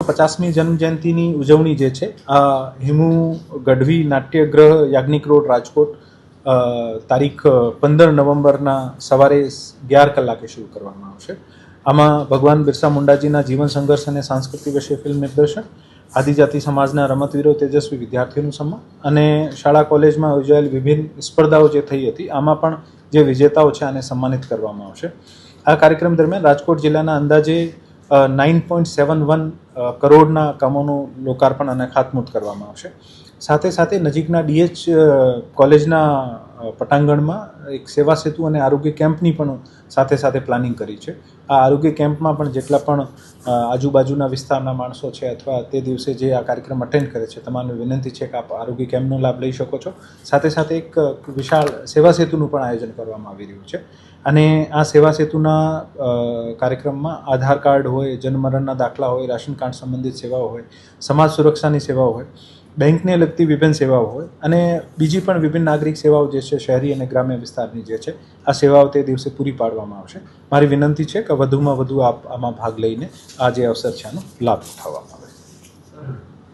50મી જન્મજયંતિની ઉજવણી જે છે આ હિમુ ગઢવી નાટ્યગૃહ યાજ્ઞિક રોડ રાજકોટ તારીખ 15 નવેમ્બરના સવારે 11 કલાકે શરૂ કરવામાં આવશે. આમાં ભગવાન બિરસા મુંડાજીના જીવન સંઘર્ષ અને સાંસ્કૃતિક વિશે ફિલ્મ નિદર્શન, આદિજાતિ સમાજના રમતવીરો તેજસ્વી વિદ્યાર્થીઓનું સન્માન અને શાળા કોલેજમાં યોજાયેલ વિભિન્ન સ્પર્ધાઓ જે થઈ હતી આમાં પણ જે વિજેતાઓ છે આને સન્માનિત કરવામાં આવશે. આ કાર્યક્રમ દરમિયાન રાજકોટ જિલ્લાના અંદાજે 9.71 કરોડના કામોનું લોકાર્પણ અને ખાતમુહૂર્ત કરવામાં આવશે. સાથે સાથે નજીકના ડીએચ કોલેજના પટાંગણમાં એક સેવા સેતુ અને આરોગ્ય કેમ્પની પણ સાથે પ્લાનિંગ કરી છે. આ આરોગ્ય કેમ્પમાં પણ જેટલા પણ આજુબાજુના વિસ્તારના માણસો છે અથવા તે દિવસે જે આ કાર્યક્રમ અટેન્ડ કરે છે તમામને વિનંતી છે કે આપ આરોગ્ય કેમ્પનો લાભ લઈ શકો છો. સાથે એક વિશાળ સેવા સેતુનું પણ આયોજન કરવામાં આવી રહ્યું છે અને આ સેવા સેતુના કાર્યક્રમમાં આધાર કાર્ડ હોય, જન્મમરણના દાખલા હોય, રાશન કાર્ડ સંબંધિત સેવાઓ હોય, સમાજ સુરક્ષાની સેવાઓ હોય, બેંકને લગતી વિભિન્ન સેવાઓ હોય અને બીજી પણ વિભિન્ન નાગરિક સેવાઓ જે છે શહેરી અને ગ્રામ્ય વિસ્તારની જે છે આ સેવાઓ તે દિવસે પૂરી પાડવામાં આવશે. મારી વિનંતી છે કે વધુમાં વધુ આપ આમાં ભાગ લઈને આ જે અવસર છે આનો લાભ ઉઠાવવામાં આવે.